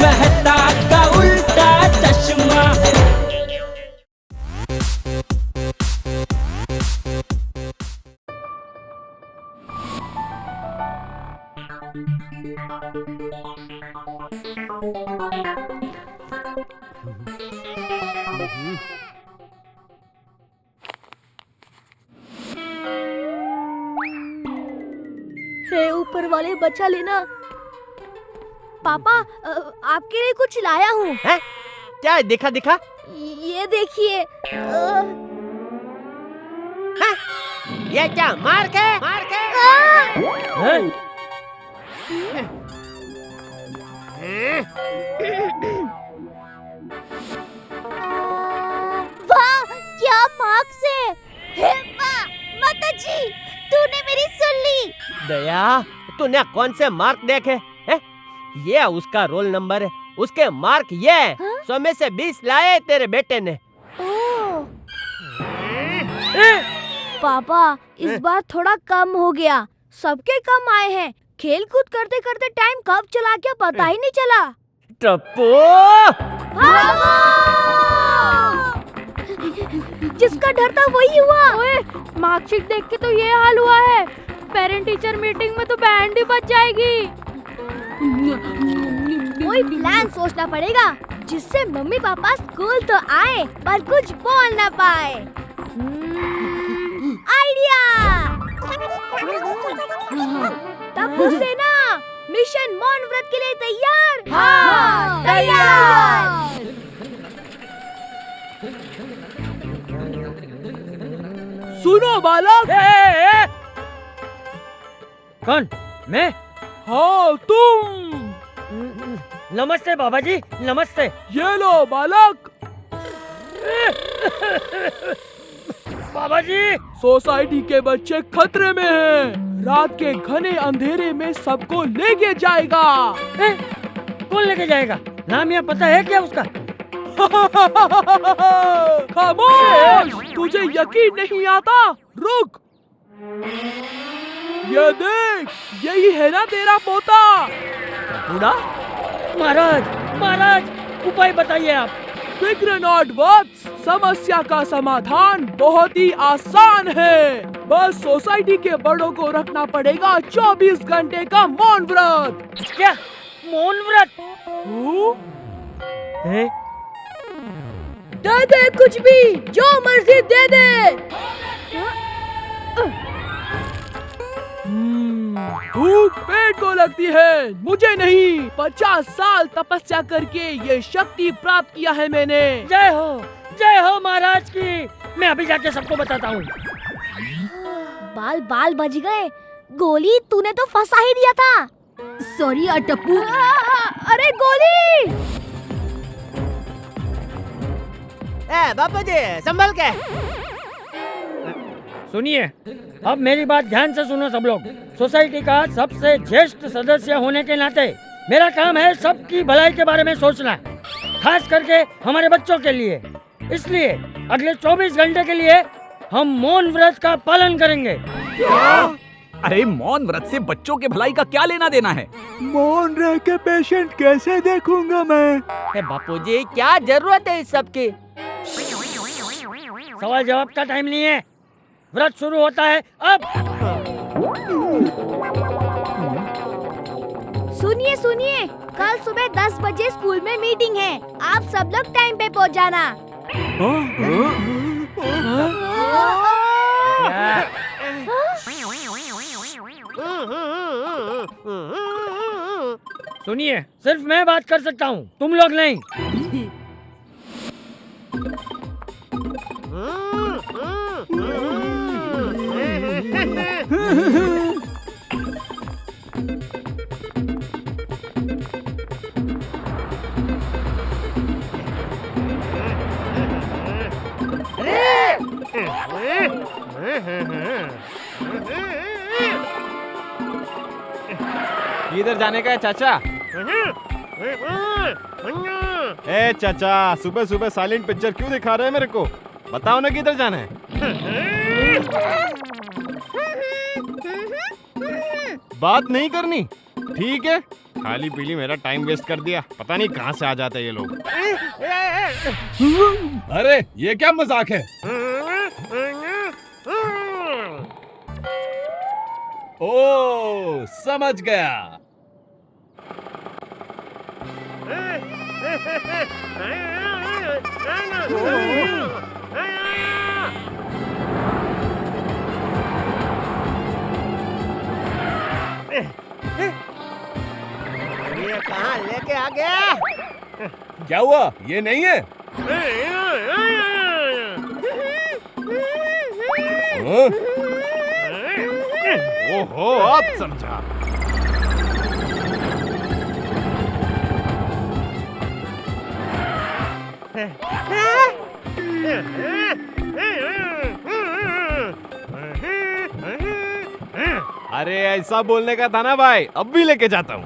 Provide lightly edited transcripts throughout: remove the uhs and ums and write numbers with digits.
मेहता का उल्टा चश्मा। हे ऊपर वाले बचा लेना। पापा आपके लिए कुछ लाया हूँ। हैं? क्या है? दिखा दिखा। ये देखिए। हाँ? ये क्या मार्क है? मार्क है? हैं? वाह क्या मार्क्स है। हे वाह माता जी तूने मेरी सुन ली। दया, तूने कौन से मार्क देखे हैं? ये उसका रोल नंबर है, उसके मार्क ये हैं। 100 में से 20 लाए तेरे बेटे ने। ओह। पापा इस बार थोड़ा कम हो गया। सबके कम आए हैं। खेल कूद करते करते टाइम कब चला गया पता ही नहीं चला। टप्पू! भागो! जिसका डर था वही हुआ। ओए, मार्कशीट देख के तो ये हाल हुआ है। पेरेंट टीचर मीटिंग में तो बैंड ही बज जाएगी। कोई प्लान सोचना पड़ेगा जिससे मम्मी पापा स्कूल तो आए पर कुछ बोल ना पाए। आइडिया! टप्पू सेना मिशन मौन व्रत के लिए तैयार? हाँ, तैयार। सुनो बालक। कौन? मैं? हाँ तुम। नमस्ते बाबा जी, नमस्ते। ये लो बालक। बाबा जी, सोसाइटी के बच्चे खतरे में हैं। रात के घने अंधेरे में सबको लेके जाएगा। कौन लेके जाएगा? नाम या पता है क्या उसका? खामोश! तुझे यकीन नहीं आता? रुक। ये देख, यही है ना तेरा पोता? बूढ़ा? महाराज, महाराज, उपाय बताइए आप। फिक्र नॉट वत्स, समस्या का समाधान बहुत ही आसान है। बस सोसाइटी के बड़ों को रखना पड़ेगा 24 घंटे का मौन व्रत। क्या? मौन व्रत? हैं? दे दे कुछ भी, जो मर्जी दे दे। भूख पेट को लगती है, मुझे नहीं। 50 साल तपस्या करके ये शक्ति प्राप्त किया है मैंने। जय हो महाराज की। मैं अभी जाके सबको बताता हूँ। बाल बाल बज गए। गोली तूने तो फंसा ही दिया था। सॉरी टप्पू। अरे गोली! बापू जी संभल के। सुनिए, अब मेरी बात ध्यान से सुनो सब लोग। सोसाइटी का सबसे ज्येष्ठ सदस्य होने के नाते मेरा काम है सबकी भलाई के बारे में सोचना, खास करके हमारे बच्चों के लिए। इसलिए अगले 24 घंटे के लिए हम मौन व्रत का पालन करेंगे। अरे मौन व्रत से बच्चों के भलाई का क्या लेना देना है? मौन रह के पेशेंट कैसे देखूंगा मैं? बापू जी क्या जरूरत है इस सब की? सवाल जवाब का टाइम नहीं है। व्रत शुरू होता है अब। सुनिए सुनिए, कल सुबह 10 बजे स्कूल में मीटिंग है। आप सब लोग टाइम पे पहुंच जाना। सुनिए, सिर्फ मैं बात कर सकता हूँ, तुम लोग नहीं। किधर जाने का है चाचा? ए चाचा, सुबह सुबह साइलेंट पिक्चर क्यों दिखा रहे हैं मेरे को? बताओ ना किधर जाना है। बात नहीं करनी? ठीक है, खाली पीली मेरा टाइम वेस्ट कर दिया। पता नहीं कहाँ से आ जाते हैं ये लोग। अरे ये क्या मजाक है? ओ समझ गया। ये कहाँ लेके आ गया? क्या हुआ? ये नहीं है? हाँ? ओहो, अब समझा। अरे ऐसा बोलने का था ना भाई, अब भी लेके जाता हूँ।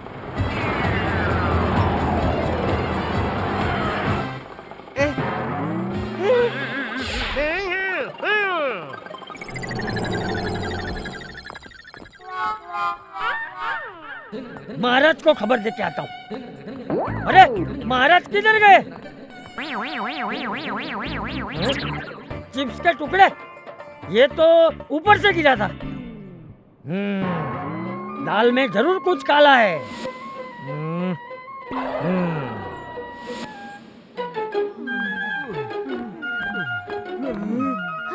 महाराज को खबर देके आता हूँ। अरे महाराज किधर गए? चिप्स के टुकड़े, ये तो ऊपर से गिरा था। दाल में जरूर कुछ काला है।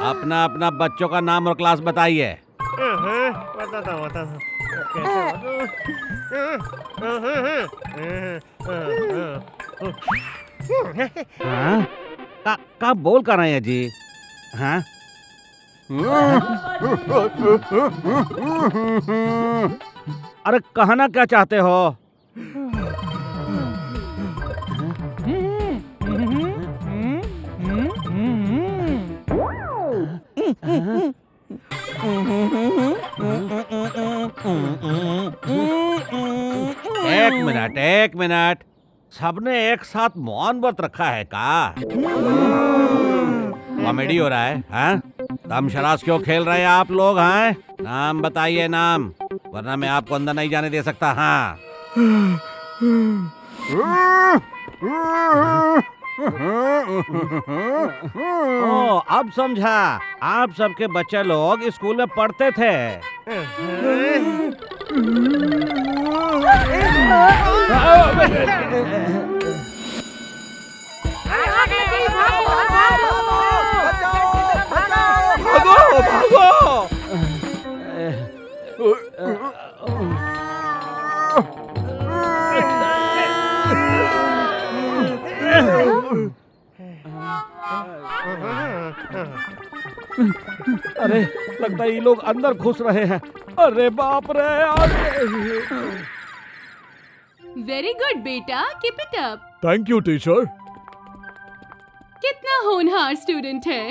अपना अपना बच्चों का नाम और क्लास बताइए। हाँ? का बोल कर रहे हैं जी? हाँ? अरे कहना क्या चाहते हो? एक मिनट, सबने एक साथ मौन व्रत रखा है का? कॉमेडी हो रहा है? हाँ? दम शरास क्यों खेल रहे हैं आप लोग? हैं? नाम बताइए, नाम, वरना मैं आपको अंदर नहीं जाने दे सकता। हाँ? ओ, अब समझा। आप सबके बच्चे लोग स्कूल में पढ़ते थे। भागो भागो। अरे लगता है ये लोग अंदर घुस रहे हैं। अरे बाप रे। वेरी गुड बेटा, keep it up. Thank you teacher. कितना होनहार स्टूडेंट है।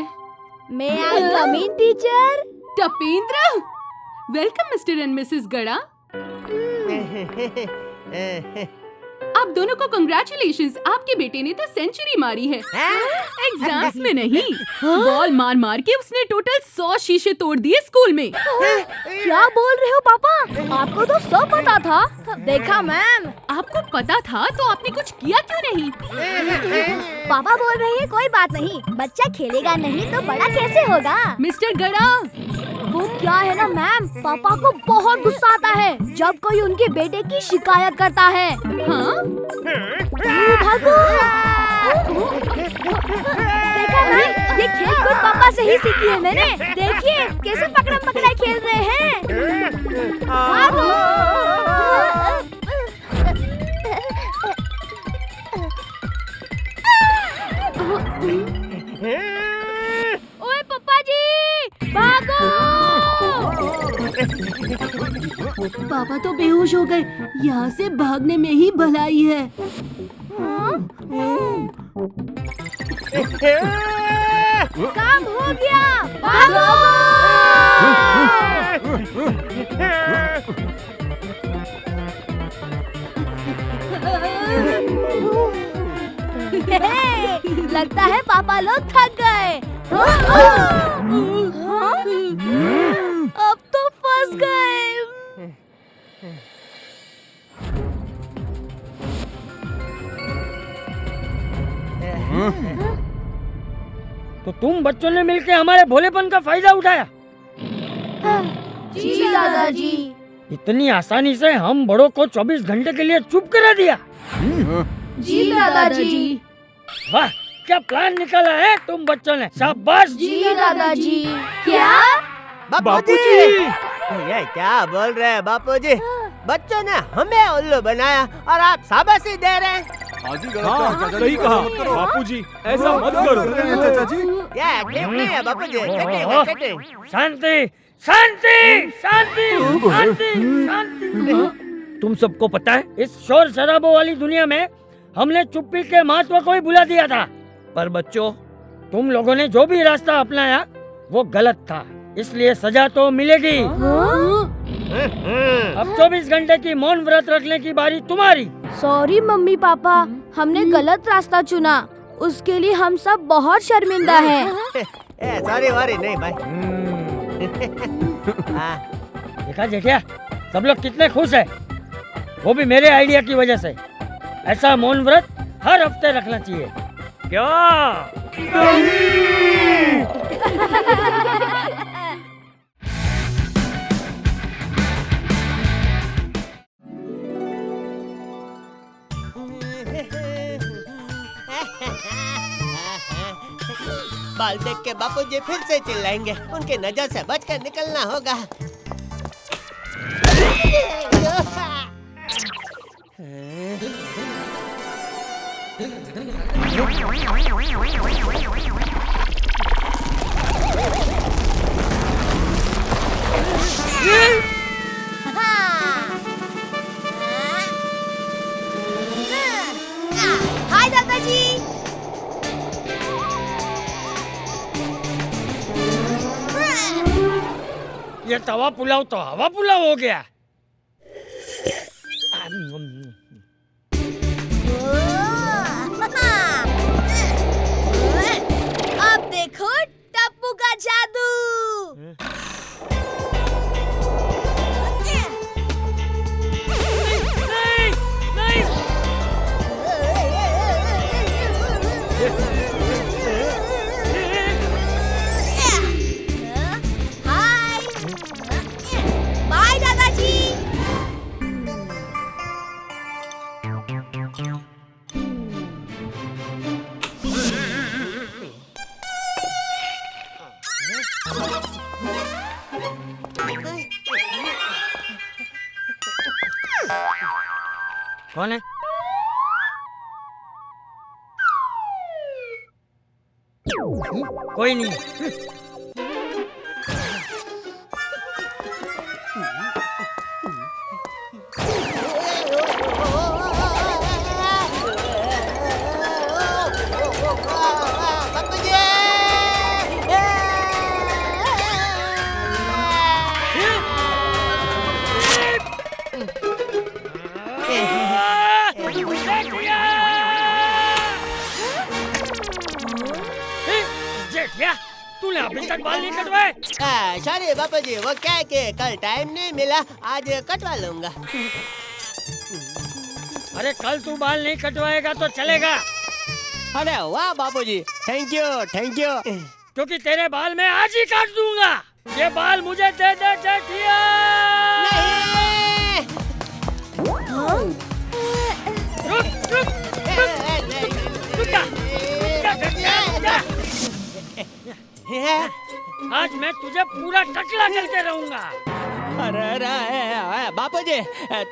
May I come in teacher. Tapendra, welcome Mr and Mrs Gada. आप दोनों को कंग्रेचुलेशंस, आपके बेटे ने तो सेंचुरी मारी है। एग्जाम्स में नहीं, बॉल मार मार के उसने टोटल 100 शीशे तोड़ दिए स्कूल में। क्या बोल रहे हो पापा? आपको तो सब पता था। देखा मैम। आपको पता था तो आपने कुछ किया क्यों नहीं? पापा बोल रहे हैं कोई बात नहीं, बच्चा खेलेगा नहीं तो बड़ा कैसे होगा? मिस्टर गड़ा, वो क्या है ना मैम, पापा को बहुत गुस्सा आता है जब कोई उनके बेटे की शिकायत करता है। हाँ? भागो। देखा मैम, ये खेल खुद पापा से ही सीखी है मैंने। देखिए कैसे पकड़म पकड़ाई खेल रहे हैं। भागो। ओए पापा जी, भागो। पापा तो बेहोश हो गए, यहाँ से भागने में ही भलाई है। काम हो गया, भागो। लगता है पापा लोग थक गए। अब तो फंस गए। तो तुम बच्चों ने मिलकर हमारे भोलेपन का फायदा उठाया। जी दादाजी। इतनी आसानी से हम बड़ों को 24 घंटे के लिए चुप करा दिया। जी दादाजी। वाह, क्या प्लान निकाला है तुम बच्चों ने, शाबाश। जी दादाजी। क्या? बापूजी, ये क्या बोल रहे हैं बापूजी? बच्चों ने हमें उल्लू बनाया और आप शाबाशी दे रहे हैं। हाँ, सही कहा बापूजी, ऐसा मत करो। चाचा जी ये ठीक नहीं है बापूजी, चीटिंग है, चीटिंग। शांति शांति शांति शांति शांति। तुम सबको पता है, इस शोर शराबों वाली दुनिया में हमने चुप्पी के महत्व को ही भुला दिया था। पर बच्चों, तुम लोगों ने जो भी रास्ता अपनाया वो गलत था, इसलिए सजा तो मिलेगी। अब 24 घंटे की मौन व्रत रखने की बारी तुम्हारी। सॉरी मम्मी पापा, हमने गलत रास्ता चुना, उसके लिए हम सब बहुत शर्मिंदा हैं। सॉरी वॉरी नहीं भाई। देखा जेठिया, सब लोग कितने खुश हैं, वो भी मेरे आइडिया की वजह से। ऐसा मौन व्रत हर हफ्ते रखना चाहिए, क्या? बाल देख के बापूजी फिर से चिल्लाएंगे, उनकी नजर से बचकर निकलना होगा। हाय दादाजी। ये तवा पुलाव तो हवा पुलाव हो गया। अब देखो टप्पू का जादू। नहीं, नहीं। हाय, बाय दादाजी। कौन है? कोई नहीं। जेठिया, तूने अभी तक बाल नहीं कटवाए? सॉरी बापूजी, वो क्या है कि कल टाइम नहीं मिला, आज कटवा लूंगा। अरे कल तू बाल नहीं कटवाएगा तो चलेगा। अरे वाह बापूजी, थैंक यू थैंक यू। क्योंकि तेरे बाल मैं आज ही काट दूंगा। ये बाल मुझे दे दे जेठिया। नहीं। रुक रुक रुक जा, जेठिया, रुक जा। आज मैं तुझे पूरा टकला करके रहूंगा। अरे बापूजी,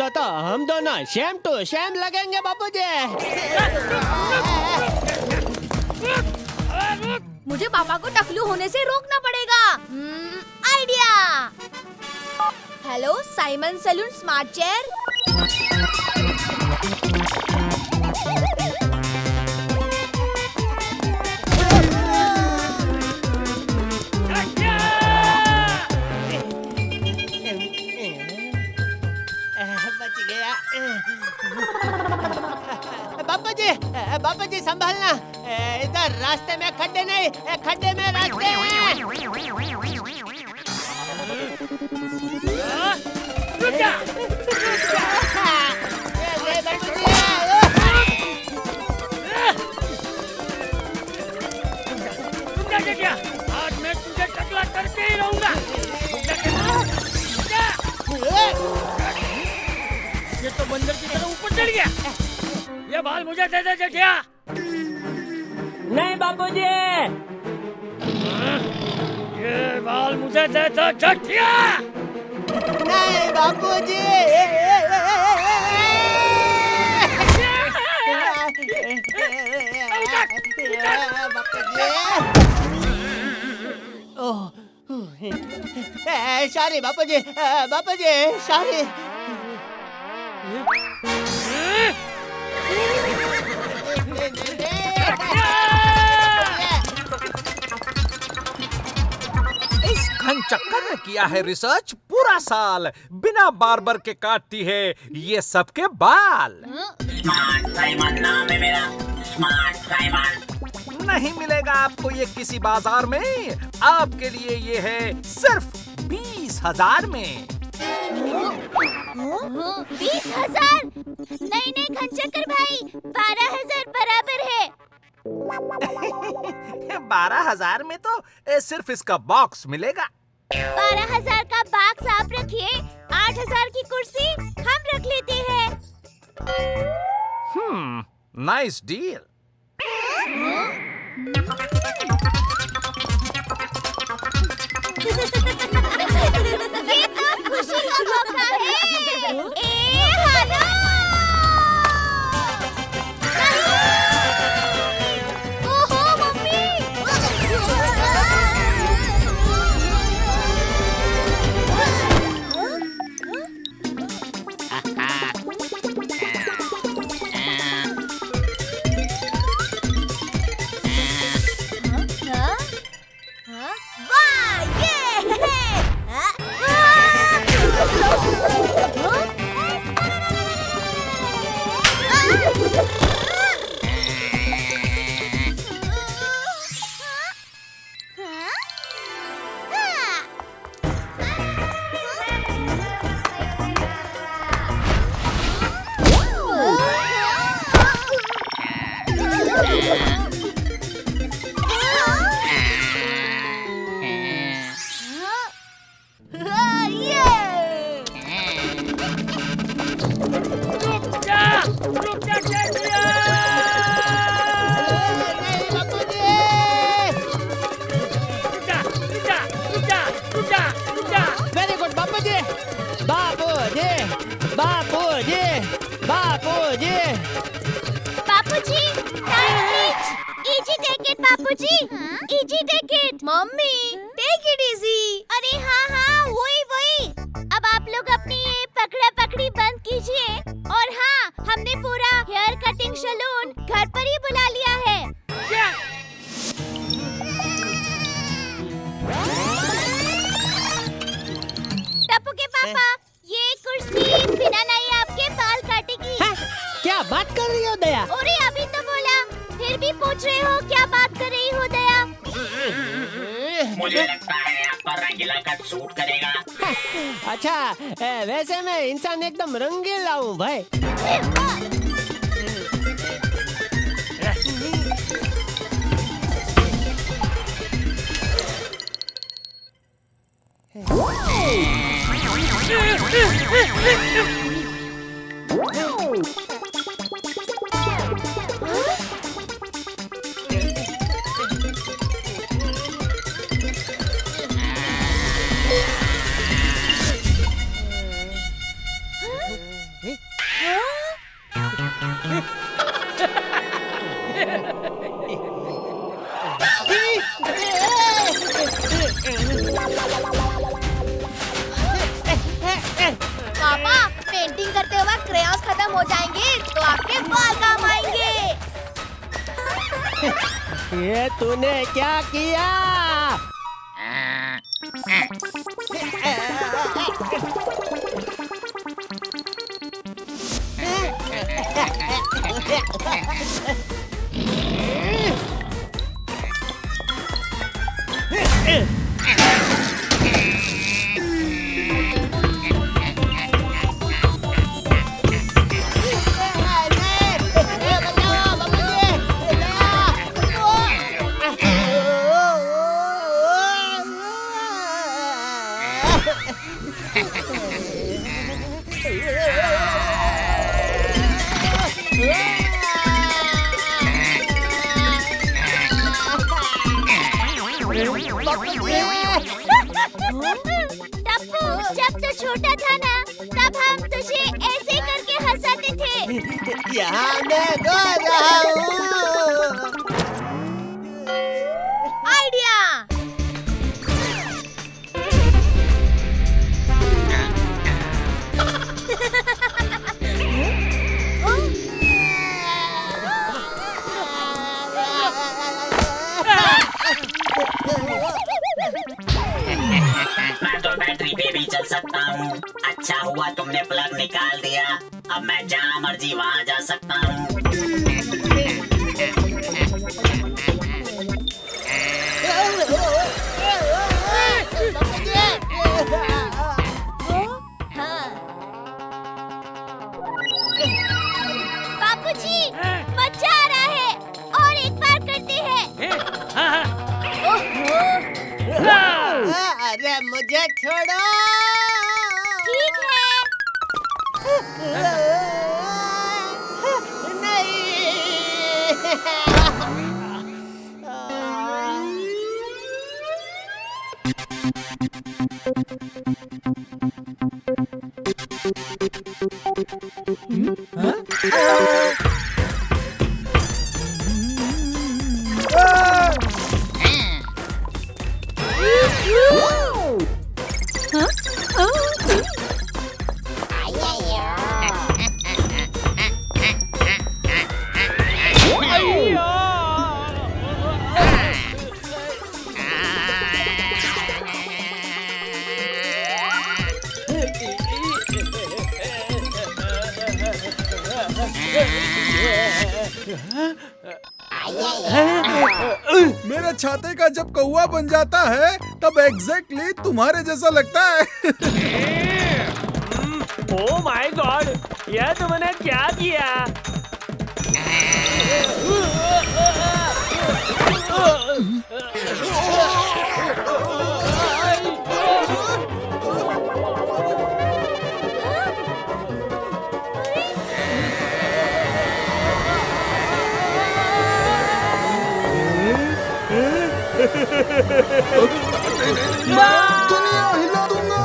तो हम दोनों शेम टू शेम लगेंगे बापूजी। मुझे पापा को टकलू होने से रोकना पड़ेगा। Idea. Hello Simon saloon smart chair. बच गया। बापूजी संभालना, इधर रास्ते में खड्डे नहीं, खड्डे में रास्ते। रुक जा। ये बाल मुझे दे दे जेठिया। नहीं बापूजी। ये बाल मुझे दे दे जेठिया। नहीं बापूजी। सॉरी बापूजी, बापूजी सॉरी। इस घन चक्कर में किया है रिसर्च पूरा साल, बिना बार्बर के काटती है ये सबके बाल। नहीं मिलेगा आपको ये किसी बाजार में, आपके लिए ये है सिर्फ 20,000 में। 20,000? नहीं नहीं खंचकर भाई, 12,000 बराबर है। 12,000 में तो सिर्फ इसका बॉक्स मिलेगा। 12,000 का बॉक्स आप रखिए, 8,000 की कुर्सी हम रख लेते हैं। Nice deal. ये तो खुशी का मौका है। हेलो। ओहो मम्मी। वाह very good Bapuji. Bapuji, Bapuji, Bapuji. Bapuji, easy take it Bapuji, easy take it। Mummy, take it easy। अरे हाँ वही। अब आप लोग अपनी ये पकड़ा पकड़ी बंद कीजिए। और हाँ, हमने पूरा हेयर कटिंग सैलून घर पर ही बुला लिया है। टप्पू के पापा, ये कुर्सी बिना नहीं आपके बाल काटेगी। क्या बात कर रही हो दया? अरे अभी तो बोला, फिर भी पूछ रहे हो क्या बात कर रही हो दया? मुझे लगता है आपका रंगीला कट सूट करेगा। अच्छा, वैसे मैं इंसान एकदम रंगीला हूँ भाई। पापा, पेंटिंग करते वक्त क्रेयॉन्स खत्म हो जाएंगे तो आपके बाल काम आएंगे। ये तूने क्या किया? टप्पू, जब तू छोटा था ना, तब हम तुझे ऐसे करके हंसाते थे। यहाँ मैं गा रहा हूँ। आइडिया। मैं तो बैटरी पे भी चल सकता हूँ। अच्छा हुआ तुमने प्लग निकाल दिया। अब मैं जहाँ मर्जी वहाँ जा सकता हूँ। बापूजी, मजा आ रहा है। और एक बार करते हैं। अरे मुझे छोड़ो। ठीक है। मेरे छाते का जब कौवा बन जाता है तब एग्जैक्टली तुम्हारे जैसा लगता है। ओह माय गॉड, यह तुमने क्या किया? दुनिया हिला दूंगा।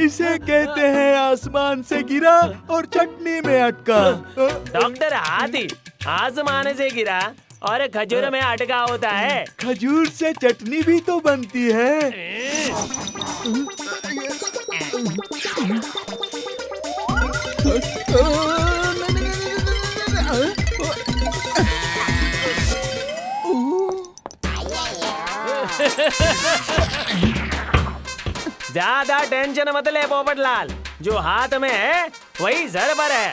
इसे कहते हैं आसमान से गिरा और चटनी में अटका। डॉक्टर हाथी आसमान से गिरा और खजूर में अटका होता है। खजूर से चटनी भी तो बनती है। ज्यादा टेंशन मत ले पोपटलाल, जो हाथ में है वही सर पर है।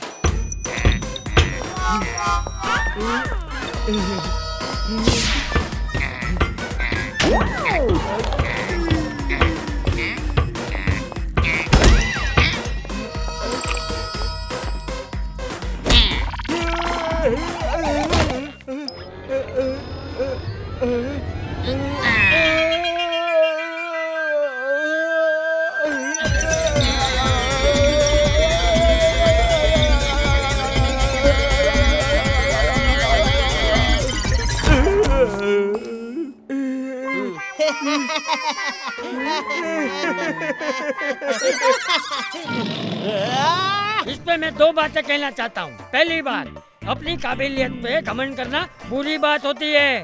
इस पे मैं दो बातें कहना चाहता हूँ। पहली बात, अपनी काबिलियत पे घमंड करना बुरी बात होती है।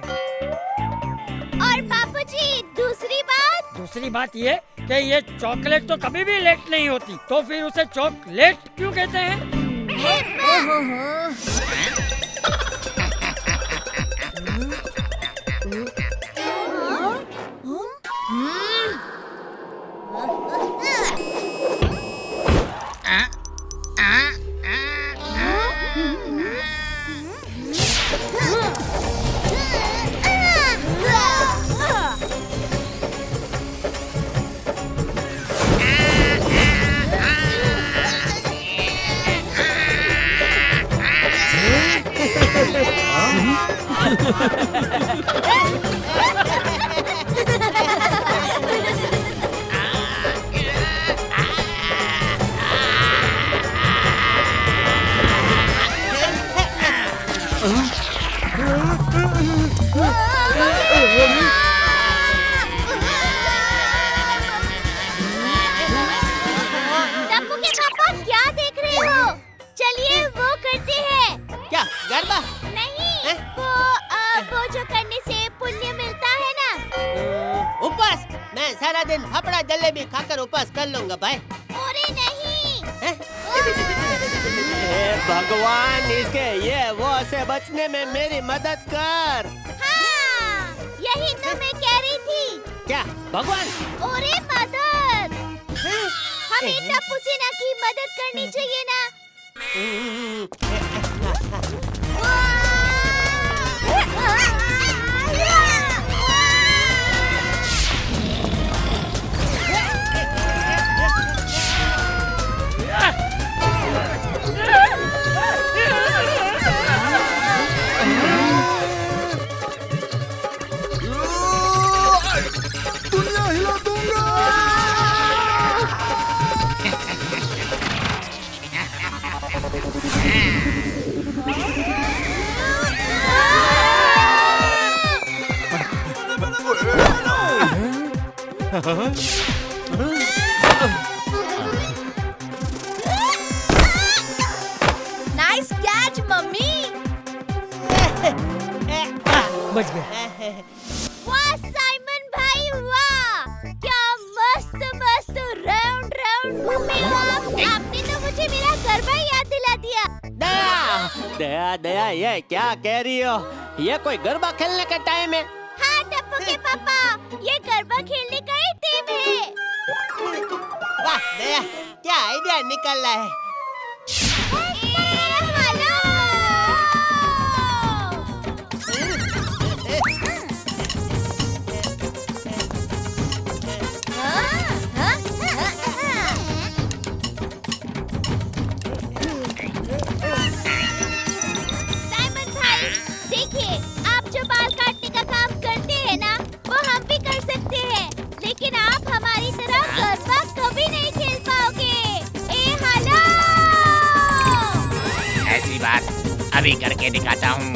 और बापूजी, दूसरी बात ये कि ये चॉकलेट तो कभी भी लेट नहीं होती, तो फिर उसे चॉकलेट क्यों कहते हैं? उपवास? मैं सारा दिन फाफड़ा जलेबी खाकर उपवास कर लूंगा भाई। अरे नहीं। हे भगवान, इसके ये वो से बचने में मेरी मदद कर। हाँ, यही तो मैं कह रही थी। क्या भगवान? अरे मदद, हमें टप्पू सेना की मदद करनी चाहिए ना। दुनिया हिला दूंगा। Nice catch mummy. बच गए। वाह साइमन भाई वाह, क्या मस्त मस्त राउंड राउंड घूमे आप। आपने तो मुझे मेरा गरबा याद दिला दिया। दया दया दया, ये क्या कह रही हो? ये कोई गरबा खेलने का टाइम है? हाँ टप्पू के पापा, ये गरबा खेलने का ही टाइम है। वाह दया, क्या आइडिया निकल रहा है। साइमन भाई, देखिए, आप जो बाल काटने का काम करते हैं ना, वो हम भी कर सकते हैं, लेकिन आप हमारी तरह गरबा कभी नहीं खेल पाओगे। ए हेलो! ऐसी बात अभी करके दिखाता हूँ।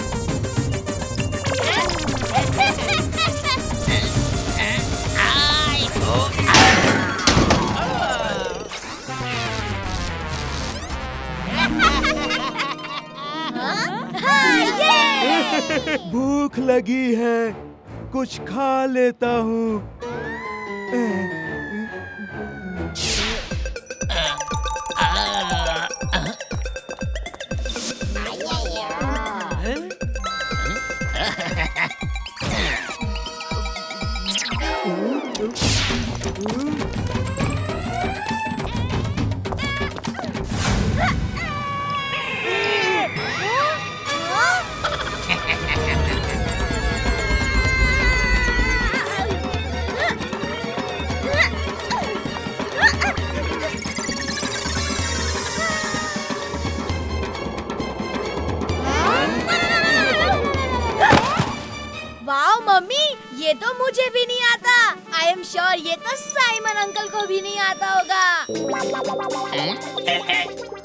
भूख लगी है, कुछ खा लेता हूँ। वाओ मम्मी, ये तो मुझे भी नहीं आता। आई एम श्योर ये तो साइमन अंकल को भी नहीं आता होगा।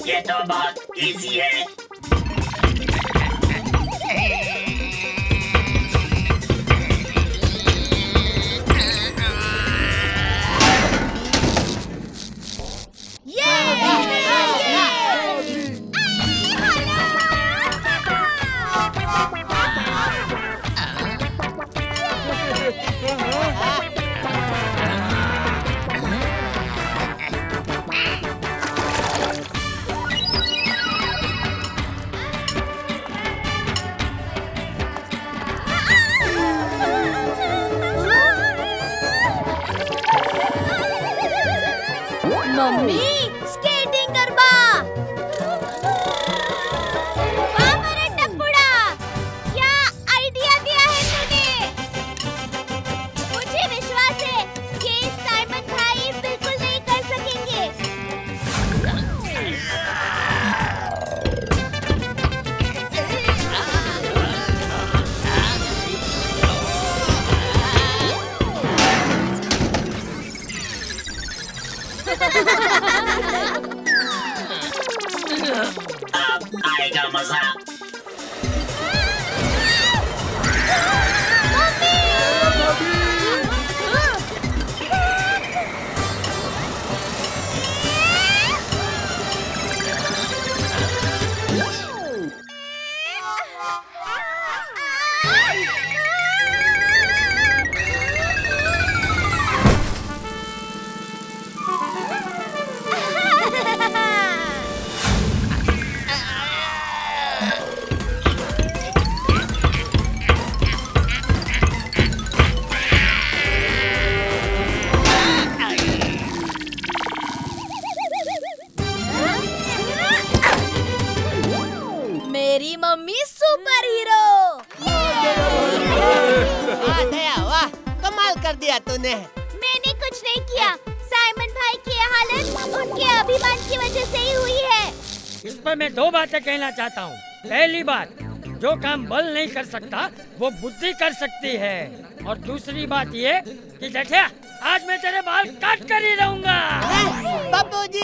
ये तो बहुत इजी है। Mummy, skating garba. वाह मेरा टप्पूड़ा, क्या आइडिया दिया है तूने। मुझे विश्वास है कि साइमन भाई बिल्कुल नहीं कर सकेंगे। अब आएगा मजा। कर दिया तूने? मैंने कुछ नहीं किया। साइमन भाई की ये हालत उनके अभिमान की वजह से ही हुई है। इस पर मैं दो बातें कहना चाहता हूँ। पहली बात, जो काम बल नहीं कर सकता वो बुद्धि कर सकती है। और दूसरी बात ये कि जेठिया, आज मैं तेरे बाल काट कर ही रहूंगा। बापूजी!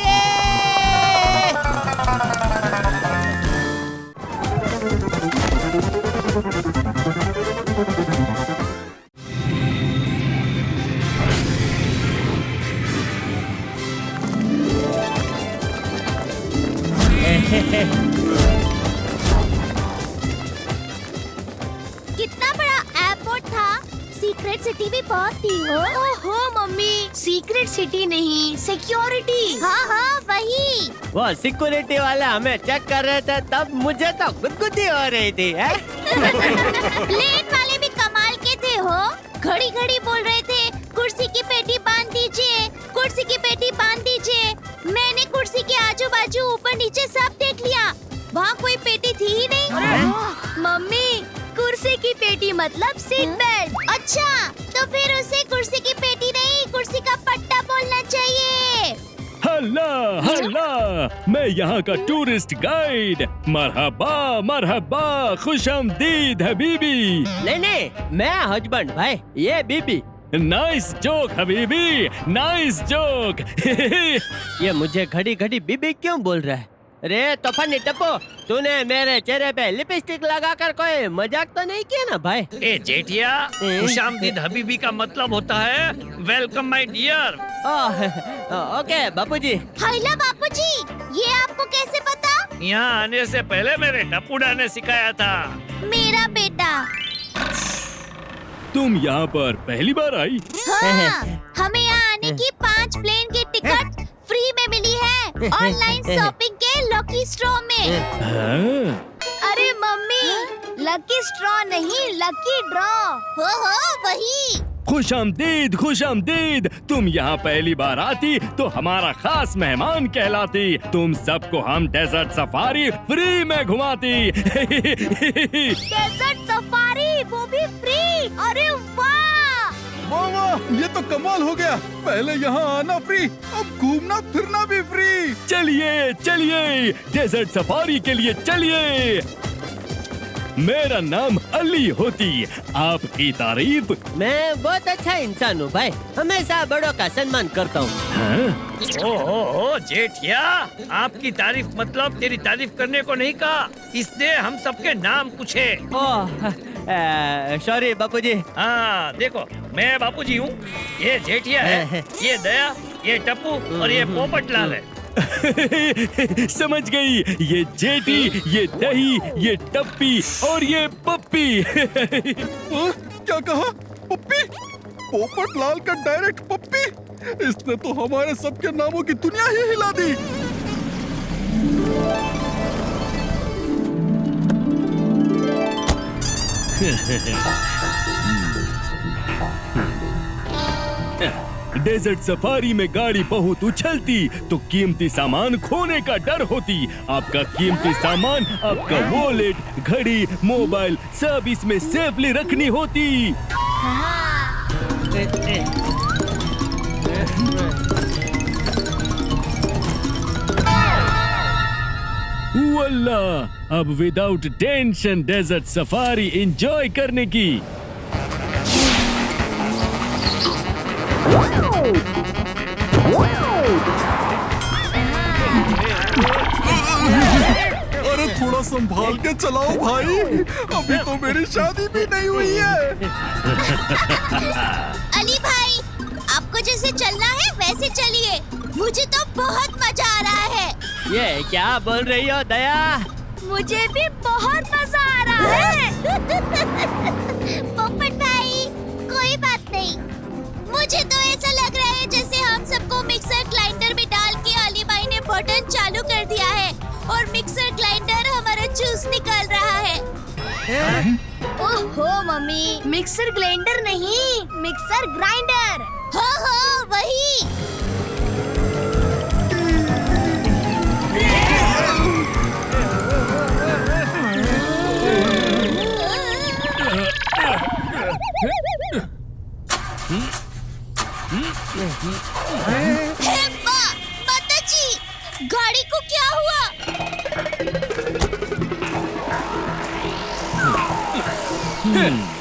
कितना बड़ा एयरपोर्ट था। सीक्रेट सिटी भी बहुत थी। ओहो मम्मी, सीक्रेट सिटी नहीं, सिक्योरिटी। हाँ हाँ वही। वो सिक्योरिटी वाले हमें चेक कर रहे थे, तब मुझे तो गुदगुदी हो रही थी। प्लेन वाले भी कमाल के थे हो। घड़ी घड़ी बोल रहे थे कुर्सी की पेटी बांध दीजिए, कुर्सी की पेटी बांध दीजिए। मैंने कुर्सी के आजू बाजू ऊपर नीचे सब देख लिया, वहाँ कोई पेटी थी ही नहीं। मम्मी, कुर्सी की पेटी मतलब सीट बेल्ट। अच्छा, तो फिर उसे कुर्सी की पेटी नहीं, कुर्सी का पट्टा बोलना चाहिए। हल्ला हल्ला, मैं यहाँ का टूरिस्ट गाइड। मरहबा मरहबा, खुशामदीद हबीबी। नहीं, मैं हस्बैंड भाई, ये बीबी। नाइस जोक हबीबी, नाइस जोक। ये मुझे घड़ी घड़ी बीबी क्यों बोल रहा है? रे तूफानी टप्पू, तूने मेरे चेहरे पे लिपस्टिक लगाकर कोई मजाक तो नहीं किया ना भाई? ए जेठिया, खुशामदीद हबीबी का मतलब होता है वेलकम माय डियर। ओके बापूजी। हाइला बापूजी, ये आपको कैसे पता? यहाँ आने से पहले मेरे टप्पूडा ने सिखाया था। मेरा बेटा। तुम यहाँ पर पहली बार आई? हाँ, हमें यहाँ आने की 5 प्लेन की टिकट फ्री में मिली है, ऑनलाइन शॉपिंग के लकी स्ट्रॉ में। अरे मम्मी, लकी स्ट्रॉ नहीं, लकी ड्रॉ। हो वही। खुशामदीद खुशामदीद, तुम यहाँ पहली बार आती तो हमारा खास मेहमान कहलाती। तुम सबको हम डेजर्ट सफारी फ्री में घुमाती। डेजर्ट सफारी, वो भी फ्री। अरे वाह! वाह, ये तो कमाल हो गया। पहले यहाँ आना फ्री, अब घूमना फिरना भी फ्री। चलिए चलिए, डेजर्ट सफारी के लिए चलिए। मेरा नाम अली होती, आपकी तारीफ। मैं बहुत अच्छा इंसान हूँ भाई, हमेशा बड़ों का सम्मान करता हूँ। ओहो जेठिया, आपकी तारीफ मतलब तेरी तारीफ करने को नहीं कहा, इसने हम सबके नाम पूछे। सॉरी बापूजी। हाँ देखो, मैं बापूजी हूँ, ये जेठिया है, ये दया, ये टप्पू और ये पोपटलाल है। समझ गई, ये जेठी, ये दही, ये टप्पी और ये पप्पी। क्या कहा? पप्पी? पोपटलाल का डायरेक्ट पप्पी? इसने तो हमारे सबके नामों की दुनिया ही हिला दी। डेजर्ट सफारी में गाड़ी बहुत उछलती तो कीमती सामान खोने का डर होती। आपका कीमती सामान, आपका वॉलेट, घड़ी, मोबाइल सब इसमें सेफली रखनी होती। वल्ला, अब without tension desert safari enjoy करने की। अरे थोड़ा संभाल के चलाओ भाई, अभी तो मेरी शादी भी नहीं हुई है। अली भाई, आपको जैसे चलना है वैसे चलिए, मुझे तो बहुत मजा आ रहा है। ये क्या बोल रही हो दया? मुझे भी बहुत मजा आ रहा है। पोपट भाई, कोई बात नहीं, मुझे तो ऐसा लग रहा है जैसे हम सबको मिक्सर ग्राइंडर में डाल के अली भाई ने बटन चालू कर दिया है और मिक्सर ग्राइंडर हमारा जूस निकाल रहा है। ओहो मम्मी, मिक्सर ग्राइंडर नहीं, मिक्सर ग्राइंडर। हो वही। हेप्पा, माताजी, गाड़ी को क्या हुआ?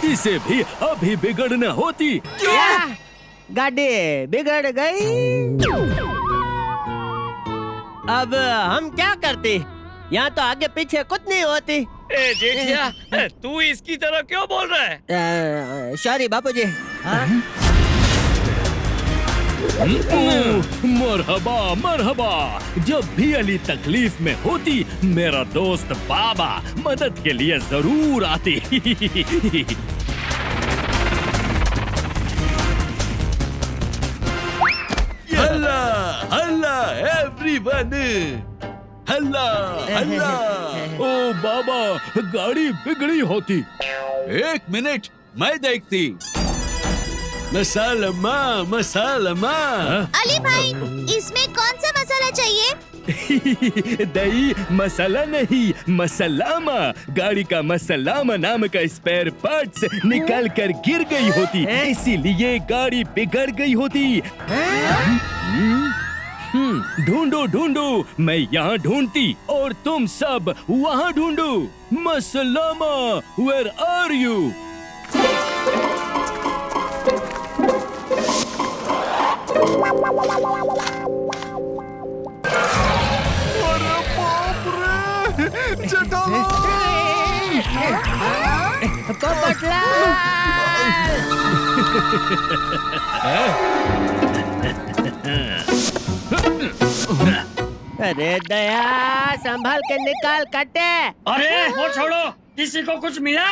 इसे भी अभी बिगड़ना होती। क्या? गाड़ी बिगड़ गई? अब हम क्या करते? यहाँ तो आगे पीछे कुछ नहीं होती। ए जेठिया, तू इसकी तरह क्यों बोल रहा है? सॉरी बापूजी। मरहबा मरहबा। जब भी अली तकलीफ में होती, मेरा दोस्त बाबा मदद के लिए जरूर आती। हल्ला हल्ला एवरीवन, हल्ला हल्ला। ओ बाबा, गाड़ी बिगड़ी होती। 1 मिनट, मैं देखती। मसालमा मसालमा। अली भाई, इसमें कौन सा मसाला चाहिए? दही मसाला नहीं, मसलामा। गाड़ी का मसलामा नाम का स्पेयर पार्ट्स निकल कर गिर गई होती, इसीलिए गाड़ी बिगड़ गई होती। ढूंढो ढूंढो, मैं यहाँ ढूंढती और तुम सब वहाँ ढूंढो। मसलामा, वेयर आर यू? अरे बाप रे, जेठालाल! अरे दया, संभाल के निकाल कटे। अरे वो छोड़ो, किसी को कुछ मिला?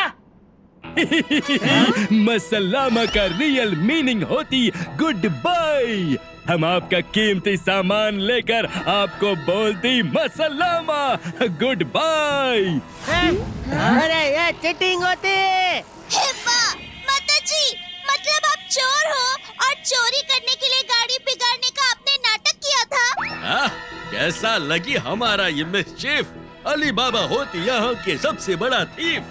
मसलामा का रियल मीनिंग होती गुड बाय। हम आपका कीमती सामान लेकर आपको बोलती मसलामा, गुड बाय। अरे ये चीटिंग होती। हेप्पा, माताजी, मतलब आप चोर हो और चोरी करने के लिए गाड़ी बिगाड़ने का आपने नाटक किया था? कैसा लगी हमारा ये मिस्चीफ? अली बाबा होती यहाँ के सबसे बड़ा थीफ।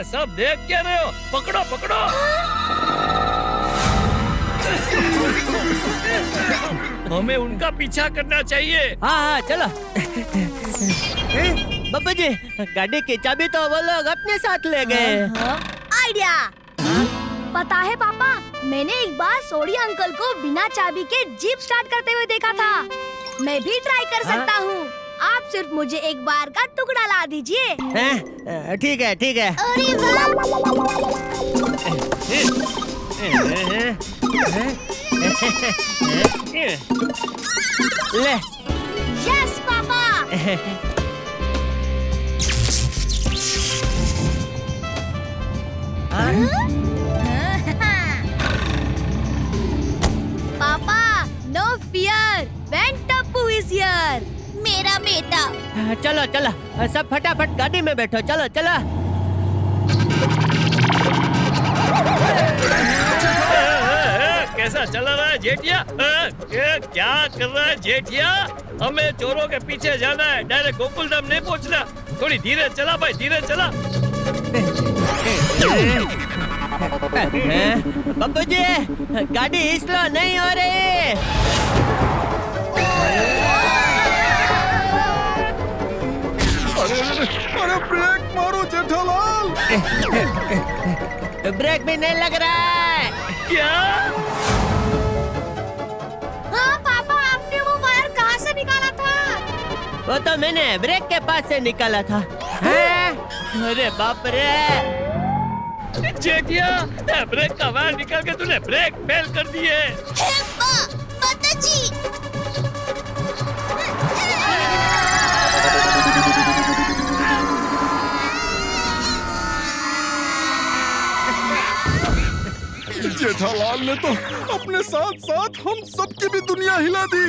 सब देख क्या रहे हो? पकड़ो पकड़ो। हमें उनका पीछा करना चाहिए। हाँ चलो। बाबू जी, गाड़ी की चाबी तो वो लोग अपने साथ ले गए। आइडिया। पता है पापा, मैंने एक बार सोडी अंकल को बिना चाबी के जीप स्टार्ट करते हुए देखा था। मैं भी ट्राई कर सकता हूँ। आप सिर्फ मुझे एक बार का टुकड़ा ला दीजिए। ठीक है ठीक है। अरे वाह! ले। यस पापा। पापा, no fear, when Tappu is here. मेरा बेटा। चलो चलो, सब फटाफट गाड़ी में बैठो। चलो चलो। कैसा चल रहा है जेठिया? क्या कर रहा है जेठिया? हमें चोरों के पीछे जाना है, डायरेक्ट गोकुलधाम नहीं पहुंचना। थोड़ी धीरे चला भाई, धीरे चला। बाबू जी, गाड़ी स्लो नहीं हो रही। अरे ब्रेक मारो जेठालाल! ब्रेक भी नहीं लग रहा है। क्या? हाँ पापा, आपने वो वायर कहाँ से निकाला था? वो तो मैंने ब्रेक के पास से निकाला था। अरे बाप रे! जेठिया, ब्रेक का वायर निकाल के तूने ब्रेक फेल कर दिए। हेप्पा, माताजी। जेठालाल ने तो अपने साथ साथ हम सबकी भी दुनिया हिला दी।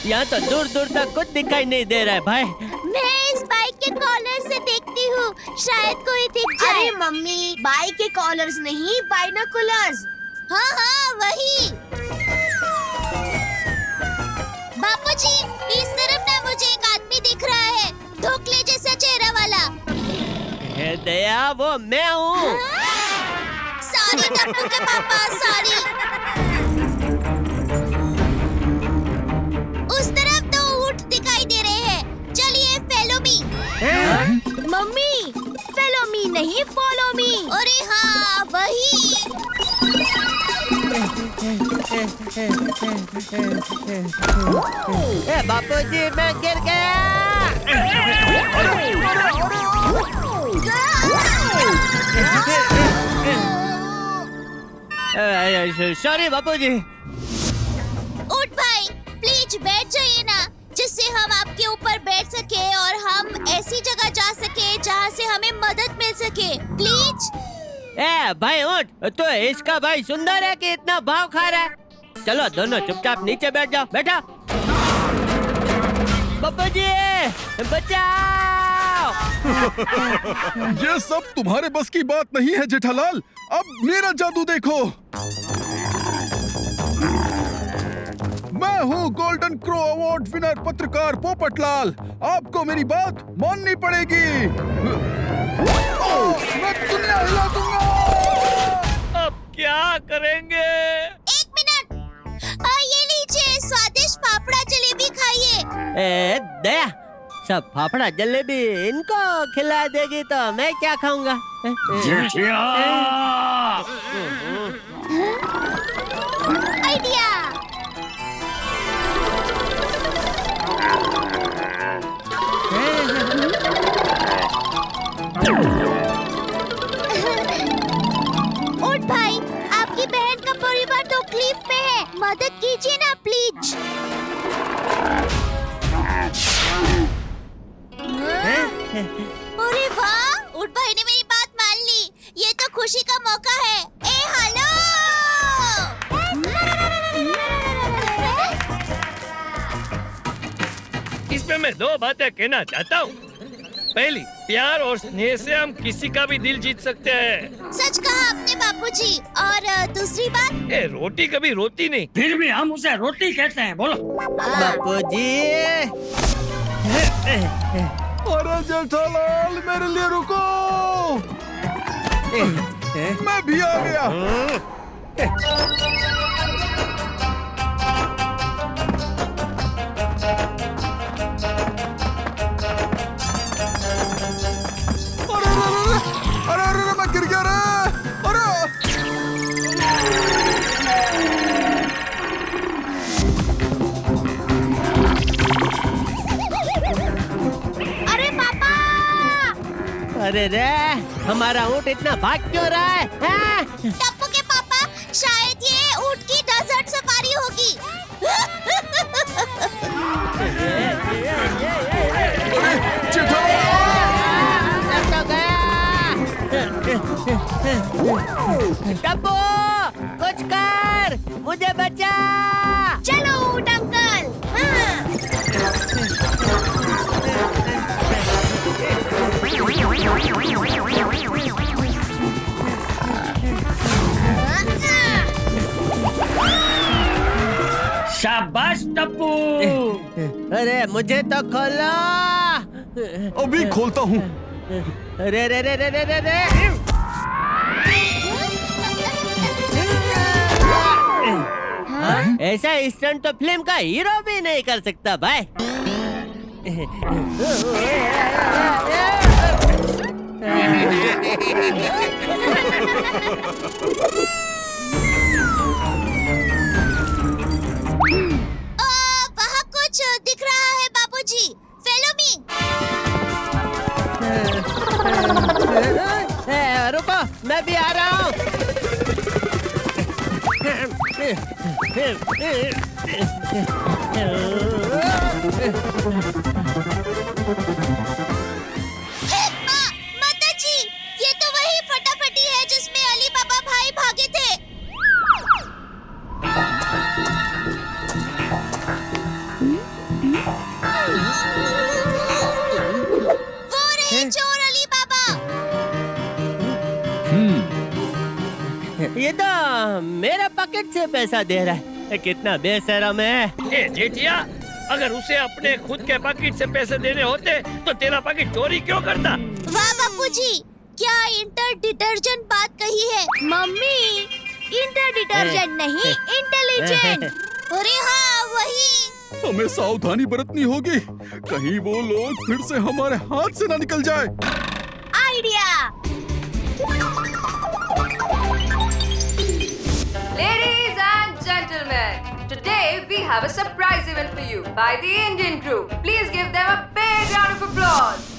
यहाँ तो दूर दूर तक कुछ दिखाई नहीं दे रहा है भाई। मैं इस बाइक के कॉलर से देखती हूँ, शायद कोई दिख जाए। अरे मम्मी, बाइक के कॉलर्स नहीं, बाइनोकुलर्स। हाँ हाँ वही। बापूजी, इस तरफ ना मुझे एक आदमी दिख रहा है, धोखले जैसा चेहरा दया वो मैं हूँ। सॉरी टप्पू के पापा, सॉरी। उस तरफ 2 ऊंट दिखाई दे रहे हैं, चलिए follow me. Mummy, follow me नहीं फॉलो मी। अरे हाँ वही। बापूजी मैं गिर गया। सॉरी बापूजी। ऊंट भाई प्लीज बैठ जाइए ना, जिससे हम आपके ऊपर बैठ सके और हम ऐसी जगह जा सके जहाँ से हमें मदद मिल सके, प्लीज। भाई ऊंट, तो इसका भाई सुंदर है कि इतना भाव खा रहा है? चलो दोनों चुपचाप नीचे बैठ जाओ, बैठा। बापूजी बचाओ। ये सब तुम्हारे बस की बात नहीं है जेठालाल, अब मेरा जादू देखो। मैं हूँ गोल्डन क्रो अवार्ड विनर पत्रकार पोपटलाल, आपको मेरी बात माननी पड़ेगी। मैं दुनिया हिला दूंगा। अब क्या करेंगे? 1 मिनट, ये लीजिए स्वादिष्ट फाफड़ा जलेबी खाइए। दया, सब फाफड़ा जलेबी इनको खिला देगी तो मैं क्या खाऊंगा? आइडिया। ऊंट भाई, आपकी बहन का परिवार तो क्लिफ पे है, मदद कीजिए ना प्लीज। अरे वाह, ऊंट भाई ने मेरी बात मान ली, ये तो खुशी का मौका है। हेलो। इसमें मैं 2 बातें कहना चाहता हूँ। पहली, प्यार और स्नेह से हम किसी का भी दिल जीत सकते हैं। सच कहा आपने बापूजी। और दूसरी बात, रोटी कभी रोती नहीं। फिर भी हम उसे रोटी कहते हैं, बोलो। बापूजी। अरे जेठालाल मेरे लिए रुको, मैं भी आ गया। अरे मैं गिर गया रे। अरे पापा। अरे रे, हमारा ऊँट इतना भाग क्यों रहा है? टप्पू के पापा, शायद ये ऊँट की डेजर्ट सफारी होगी। टप्पू, कुछ कर, मुझे बचा। चलो ऊँट अंकल। शाबाश टप्पू। अरे मुझे तो खोलो। अभी खोलता हूँ। रे रे रे रे रे रे रे। ऐसा स्टंट तो फिल्म का हीरो भी नहीं कर सकता भाई। वहाँ कुछ दिख रहा है बाबूजी, फॉलो मी। रुको, मैं भी आ रहा हूँ। माता जी, ये तो वही फटाफटी है जिसमें अली बाबा भाई भागे थे। वो रहे चोर अली बाबा। ये तो मेरा पॉकेट से पैसा दे रहा है, कितना बेशरम है। जेठिया, अगर उसे अपने खुद के पॉकेट से पैसे देने होते तो तेरा पॉकेट चोरी क्यों करता? वाह बापूजी, क्या इंटर डिटर्जेंट बात कही है? मम्मी, इंटर डिटर्जेंट नहीं, इंटेलिजेंट। अरे हाँ, वही। हमें सावधानी बरतनी होगी, कहीं वो लोग फिर से हमारे हाथ से ना निकल जाए। Idea. Ladies and gentlemen, today we have a surprise event for you by the Indian crew. Please give them a big round of applause.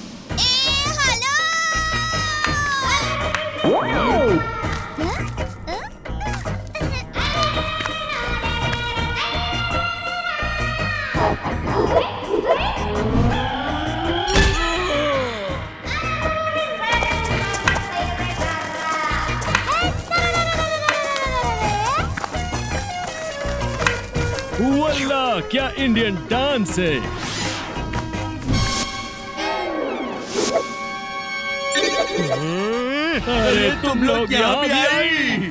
वल्ला क्या इंडियन डांस है। अरे तुम लोग यहाँ भी आई।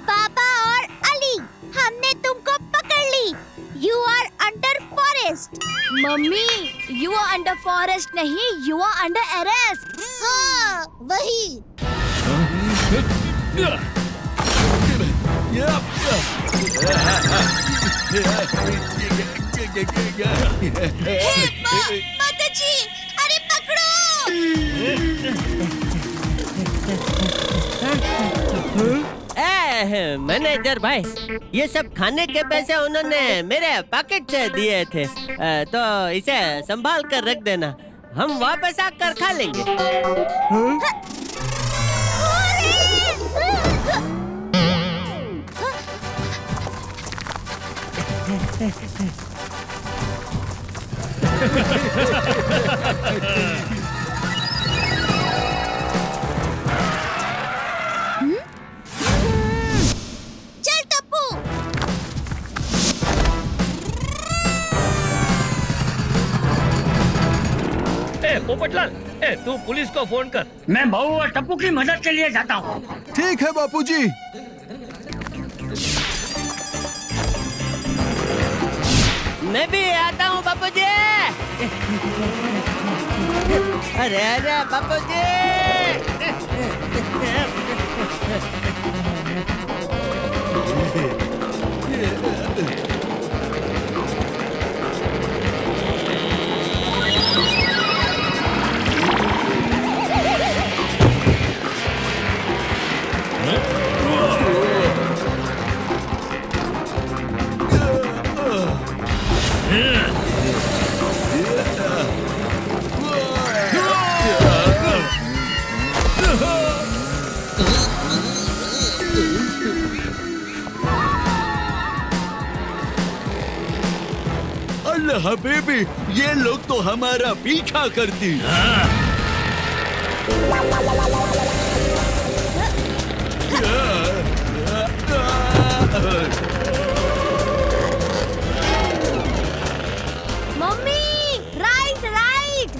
पापा और अली, हमने तुमको पकड़ ली। You are under forest. Mummy, you are under forest नहीं, यू आर अंडर अरेस्ट। हाँ, वही। माताजी, अरे पकड़ो। मैनेजर भाई, ये सब खाने के पैसे उन्होंने मेरे पॉकेट से दिए थे, तो इसे संभाल कर रख देना, हम वापस आकर खा लेंगे। चल टप्पू। पोपटलाल, तू पुलिस को फोन कर। मैं बहू और टप्पू की मदद के लिए जाता हूँ। ठीक है बापूजी। मैं भी आता हूँ बापूजी। अरे अरे बापूजी। अल्लाह बेबी, ये लोग तो हमारा पीछा करती। Mummy, right right.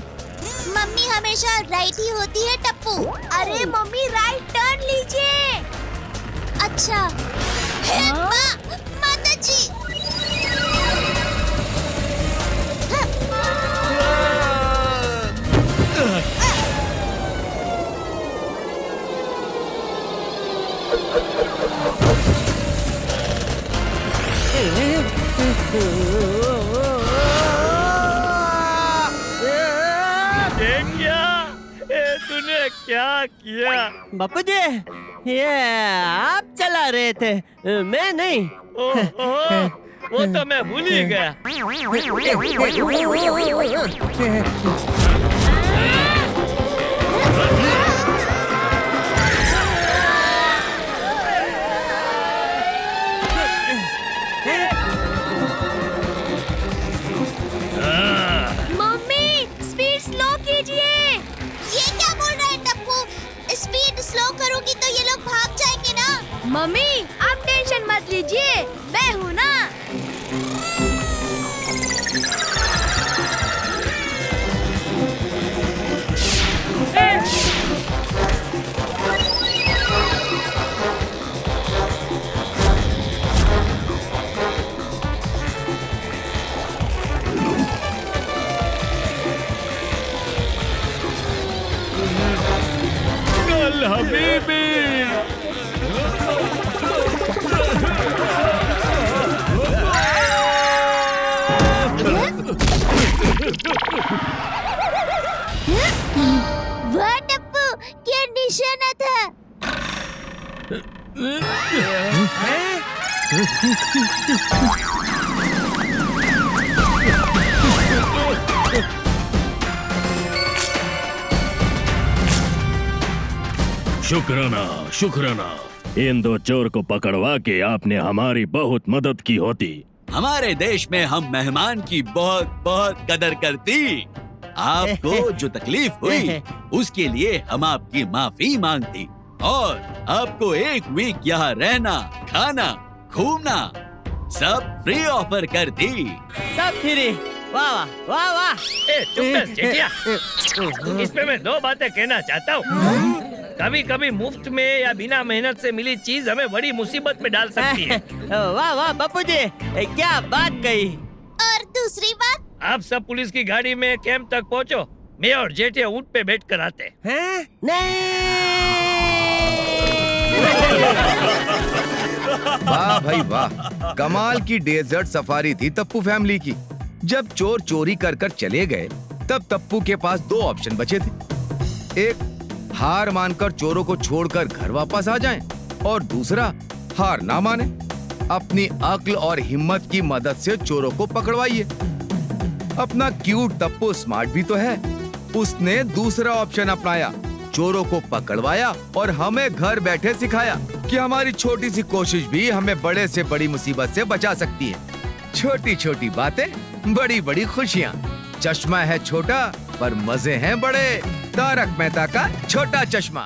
मम्मी हमेशा राइट ही होती है टप्पू। अरे मम्मी, राइट टर्न लीजिए। अच्छा। माताजी। तूने क्या किया? बापूजी, ये आप चला रहे थे, मैं नहीं। वो तो मैं भूल ही गया। मम्मी, स्पीड स्लो कीजिए। ये क्या बोल रहा है टप्पू? स्पीड स्लो करूंगी तो ये लोग भाग जाएंगे ना। मम्मी, आप टेंशन मत लीजिए, मैं हूँ ना। अंकल हबीबी। वाह टप्पू, क्या निशाना था। शुक्राना शुक्राना, इन दो चोर को पकड़वा के आपने हमारी बहुत मदद की होती। हमारे देश में हम मेहमान की बहुत बहुत कदर करती। आपको जो तकलीफ हुई उसके लिए हम आपकी माफी मांगती और आपको एक वीक यहाँ रहना, खाना, घूमना सब फ्री ऑफर कर दी। सब फ्री। वाह वाह वाह वाह। चुप कर जेठिया। इसमें मैं दो बातें कहना चाहता हूँ। कभी कभी मुफ्त में या बिना मेहनत से मिली चीज हमें बड़ी मुसीबत में डाल सकती है। वाह वाह बापूजी, क्या बात कही। और दूसरी बात, आप सब पुलिस की गाड़ी में कैंप तक पहुँचो। मैं और जेठिया ऊँट पे बैठ कर आते हैं। वाह भाई वाह, कमाल की डेजर्ट सफारी थी तप्पू फैमिली की। जब चोर चोरी कर कर चले गए तब तप्पू के पास दो ऑप्शन बचे थे। एक, हार मानकर चोरों को छोड़कर घर वापस आ जाएं, और दूसरा, हार ना माने, अपनी अक्ल और हिम्मत की मदद से चोरों को पकड़वाइए। अपना क्यूट तप्पू स्मार्ट भी तो है, उसने दूसरा ऑप्शन अपनाया, चोरों को पकड़वाया और हमें घर बैठे सिखाया कि हमारी छोटी सी कोशिश भी हमें बड़े से बड़ी मुसीबत से बचा सकती है। छोटी छोटी बातें, बड़ी बड़ी खुशियाँ। चश्मा है छोटा पर मजे हैं बड़े। तारक मेहता का छोटा चश्मा।